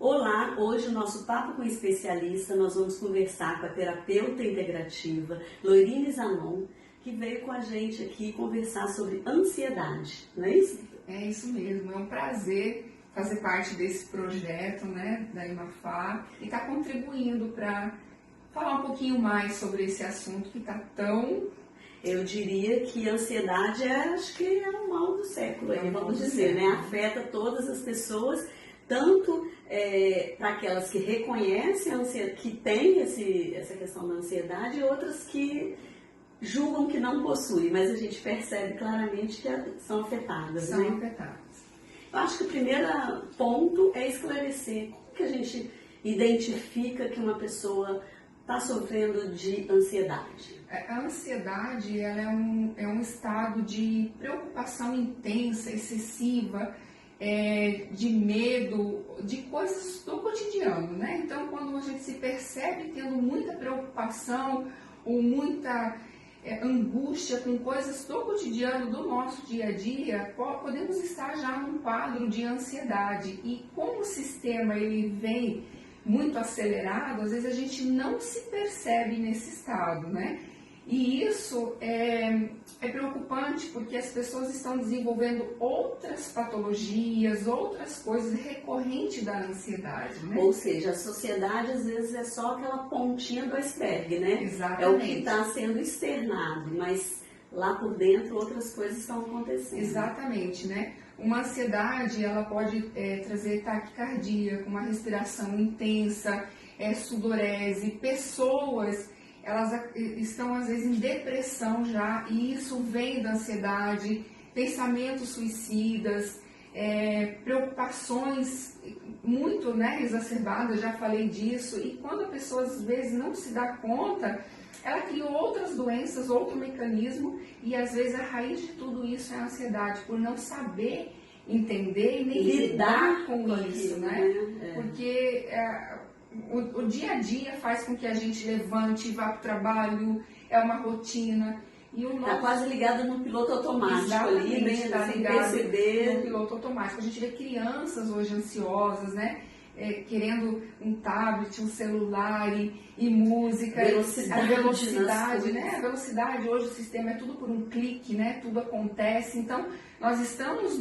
Olá, hoje o nosso Papo com Especialista, nós vamos conversar com a terapeuta integrativa Loirine Zanon, que veio com a gente aqui conversar sobre ansiedade, não é isso? É isso mesmo, é um prazer fazer parte desse projeto, né, da Imafá e estar contribuindo para falar um pouquinho mais sobre esse assunto que está tão... Eu diria que a ansiedade acho que é o mal do século, aí, vamos dizer, né? Afeta todas as pessoas, tanto para aquelas que reconhecem a ansiedade, que têm essa questão da ansiedade, e outras que julgam que não possuem, mas a gente percebe claramente que são afetadas. São afetadas. Eu acho que o primeiro ponto é esclarecer como que a gente identifica que uma pessoa está sofrendo de ansiedade. A ansiedade ela é um estado de preocupação intensa, excessiva, de medo, de coisas do cotidiano, né? Então, quando a gente se percebe tendo muita preocupação ou muita angústia com coisas do cotidiano, do nosso dia a dia, podemos estar já num quadro de ansiedade. E como o sistema ele vem muito acelerado, às vezes a gente não se percebe nesse estado, né? E isso é preocupante porque as pessoas estão desenvolvendo outras patologias, outras coisas recorrentes da ansiedade, né? Ou seja, a sociedade às vezes é só aquela pontinha do iceberg, né? Exatamente. É o que está sendo externado, mas lá por dentro outras coisas estão acontecendo. Exatamente, né? Uma ansiedade, ela pode trazer taquicardia, uma respiração intensa, sudorese, pessoas, elas estão às vezes em depressão já, e isso vem da ansiedade, pensamentos suicidas, preocupações muito, né, exacerbadas, já falei disso, e quando a pessoa às vezes não se dá conta, ela cria outras doenças, outro mecanismo, e às vezes a raiz de tudo isso é a ansiedade, por não saber entender e nem lidar com isso, né? Porque o dia a dia faz com que a gente levante, vá para o trabalho, é uma rotina. Está quase ligado no piloto automático ali, né? Sem perceber. No piloto automático. A gente vê crianças hoje ansiosas, né? Querendo um tablet, um celular e música. A velocidade, né? A velocidade, hoje o sistema é tudo por um clique, né? Tudo acontece. Então, nós estamos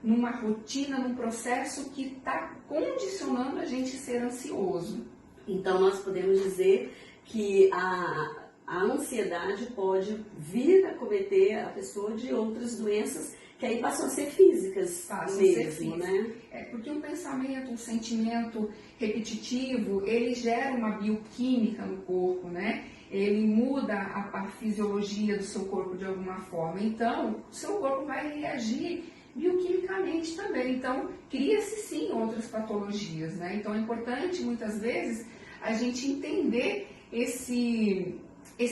numa rotina, num processo que está condicionando a gente a ser ansioso. Então, nós podemos dizer que a ansiedade pode vir a cometer a pessoa de outras doenças que aí passam a ser físicas mesmo, né? Porque um pensamento, um sentimento repetitivo, ele gera uma bioquímica no corpo, né? Ele muda a fisiologia do seu corpo de alguma forma. Então, o seu corpo vai reagir bioquimicamente também. Então, cria-se sim outras patologias, né? Então, é importante, muitas vezes, a gente entender esse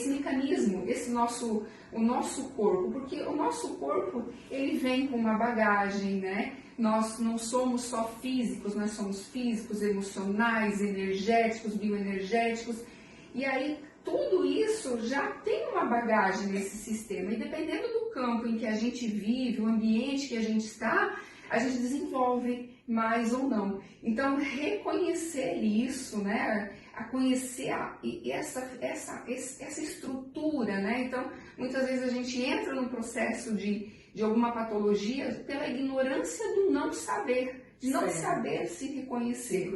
mecanismo, o nosso corpo, porque o nosso corpo, ele vem com uma bagagem, né? Nós não somos só físicos, nós somos físicos, emocionais, energéticos, bioenergéticos, e aí tudo isso já tem uma bagagem nesse sistema, e dependendo do campo em que a gente vive, o ambiente que a gente está, a gente desenvolve mais ou não. Então, reconhecer isso, né? A conhecer essa estrutura, né? Então, muitas vezes a gente entra num processo de alguma patologia pela ignorância do não saber, de não saber se reconhecer.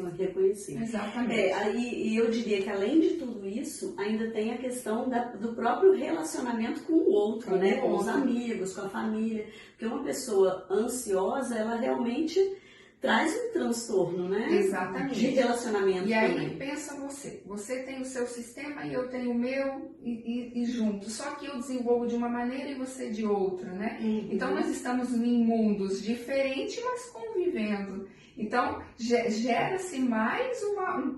Exatamente. E eu diria que além de tudo isso, ainda tem a questão do próprio relacionamento com o outro, né? Com os amigos, com a família. Porque uma pessoa ansiosa, ela realmente traz um transtorno, né? Exatamente. De relacionamento e aí, também. pensa você tem o seu sistema e eu tenho o meu e juntos. Só que eu desenvolvo de uma maneira e você de outra, né? Uhum. Então, nós estamos em mundos diferentes, mas convivendo. Então, gera-se mais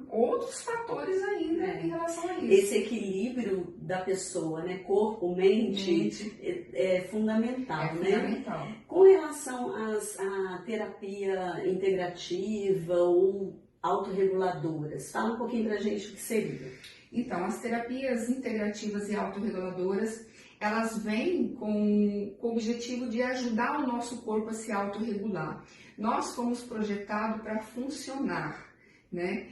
outros fatores ainda em relação a isso. Esse equilíbrio da pessoa, né? Corpo, mente, é fundamental, né? Fundamental. Com relação à terapia integrativa ou autorreguladoras, fala um pouquinho pra gente o que seria. Então, as terapias integrativas e autorreguladoras, elas vêm com o objetivo de ajudar o nosso corpo a se autorregular. Nós fomos projetados para funcionar. né?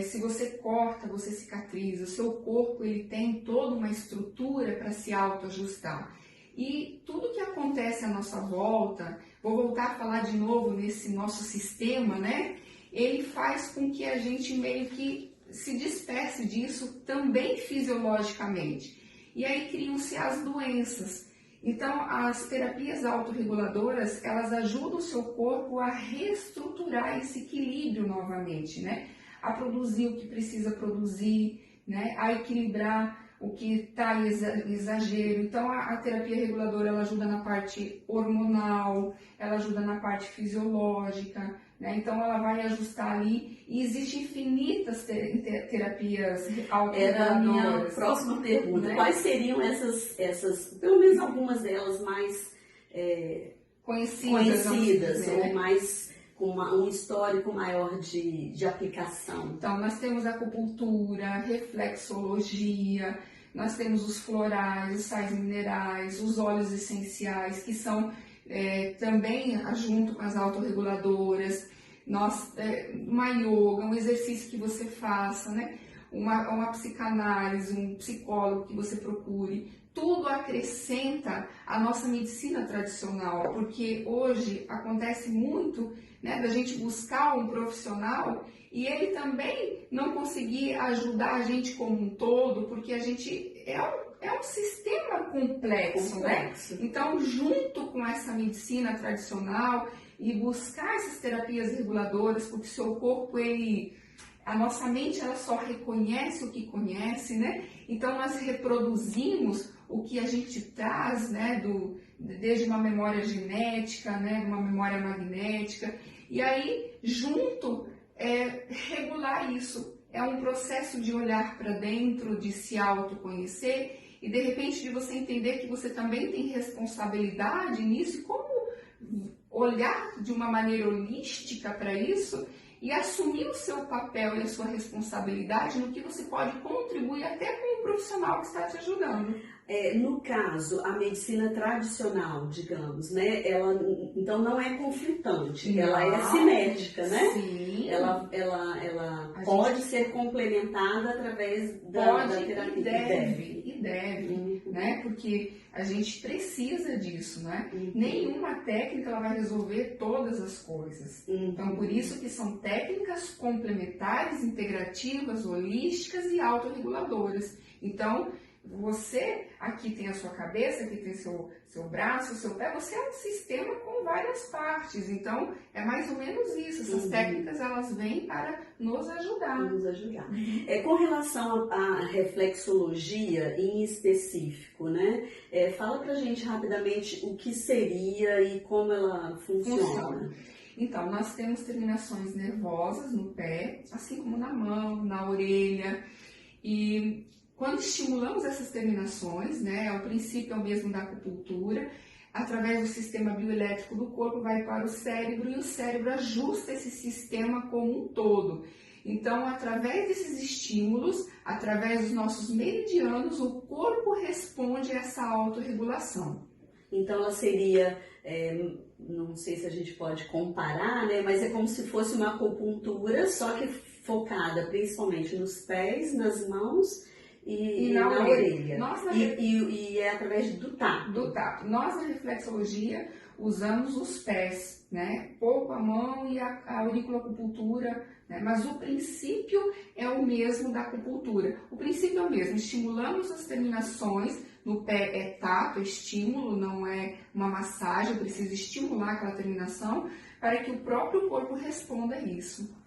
Se você corta, você cicatriza, o seu corpo ele tem toda uma estrutura para se autoajustar. E tudo que acontece à nossa volta, vou voltar a falar de novo nesse nosso sistema, né? Ele faz com que a gente meio que se disperse disso também fisiologicamente. E aí criam-se as doenças. Então, as terapias autorreguladoras, elas ajudam o seu corpo a reestruturar esse equilíbrio novamente, né? A produzir o que precisa produzir, né? A equilibrar o que está em exagero. Então, a terapia reguladora, ela ajuda na parte hormonal, ela ajuda na parte fisiológica, né? Então, ela vai ajustar ali. E existem infinitas terapias autorreguladoras. Era a minha próxima pergunta. Né? Quais seriam essas, pelo menos algumas delas mais conhecidas né? ou mais com um histórico maior de aplicação? Então, nós temos a acupuntura, reflexologia, nós temos os florais, os sais minerais, os óleos essenciais, que são também junto com as autorreguladoras, uma yoga, um exercício que você faça, né? Uma psicanálise, um psicólogo que você procure, tudo acrescenta a nossa medicina tradicional, porque hoje acontece muito, né, da gente buscar um profissional e ele também não conseguir ajudar a gente como um todo, porque a gente é um sistema complexo, né? Então, junto com essa medicina tradicional e buscar essas terapias reguladoras, porque o seu corpo, a nossa mente, ela só reconhece o que conhece, né? Então, nós reproduzimos o que a gente traz, né? Desde uma memória genética, né? Uma memória magnética. E aí, junto, regular isso. É um processo de olhar para dentro, de se autoconhecer e, de repente, de você entender que você também tem responsabilidade nisso e como olhar de uma maneira holística para isso e assumir o seu papel e a sua responsabilidade no que você pode contribuir até com o profissional que está te ajudando. No caso, a medicina tradicional, digamos, né? Ela então não é conflitante, não, ela é sinérgica, né? Sim. Ela pode ser complementada através da terapia. E deve, né? Porque a gente precisa disso, né? Nenhuma técnica ela vai resolver todas as coisas. Então, por isso que são técnicas complementares, integrativas, holísticas e autorreguladoras. Então, você aqui tem a sua cabeça, aqui tem seu braço, seu pé, você é um sistema com várias partes, então é mais ou menos isso, essas técnicas elas vêm para nos ajudar. Com relação à reflexologia em específico, né? Fala pra gente rapidamente o que seria e como ela funciona. Então, nós temos terminações nervosas no pé, assim como na mão, na orelha, e quando estimulamos essas terminações, né, o princípio é o mesmo da acupuntura, através do sistema bioelétrico do corpo vai para o cérebro e o cérebro ajusta esse sistema como um todo. Então, através desses estímulos, através dos nossos meridianos, o corpo responde a essa autorregulação. Então, ela seria, não sei se a gente pode comparar, né, mas é como se fosse uma acupuntura, só que focada principalmente nos pés, nas mãos e na orelha. E é através do tato. Nós, na reflexologia, usamos os pés, né? Pouco a mão e a auriculoacupuntura, né? Mas o princípio é o mesmo da acupuntura. O princípio é o mesmo, estimulamos as terminações, no pé é tato, é estímulo, não é uma massagem, eu preciso estimular aquela terminação para que o próprio corpo responda a isso.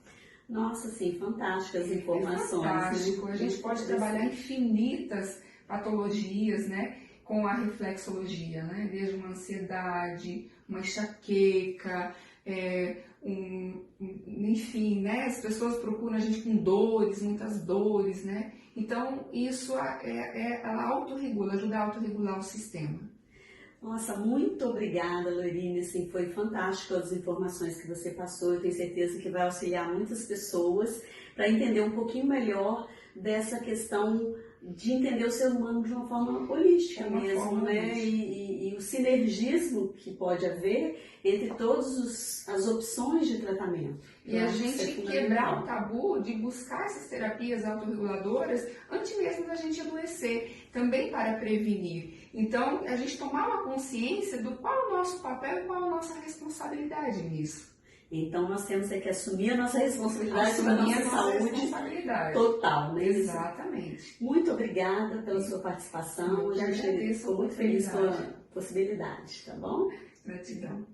Nossa, sim, fantásticas informações. Fantástico, né? A gente pode trabalhar infinitas patologias, né, com a reflexologia, né, desde uma ansiedade, uma enxaqueca, enfim, né, as pessoas procuram a gente com dores, muitas dores, né, então isso ela autorregula, ajuda a autorregular o sistema. Nossa, muito obrigada, Lorine, assim, foi fantástico as informações que você passou, eu tenho certeza que vai auxiliar muitas pessoas para entender um pouquinho melhor dessa questão de entender o ser humano de uma forma holística De uma mesmo, forma né? holística. E o sinergismo que pode haver entre todas as opções de tratamento. E a gente quebrar o tabu de buscar essas terapias autorreguladoras antes mesmo da gente adoecer, também para prevenir. Então, a gente tomar uma consciência do qual é o nosso papel e qual é a nossa responsabilidade nisso. Então, nós temos que assumir a nossa responsabilidade pela nossa saúde total, né? Exatamente. Muito obrigada pela sua participação. A gente ficou muito feliz com a possibilidade, tá bom? Gratidão.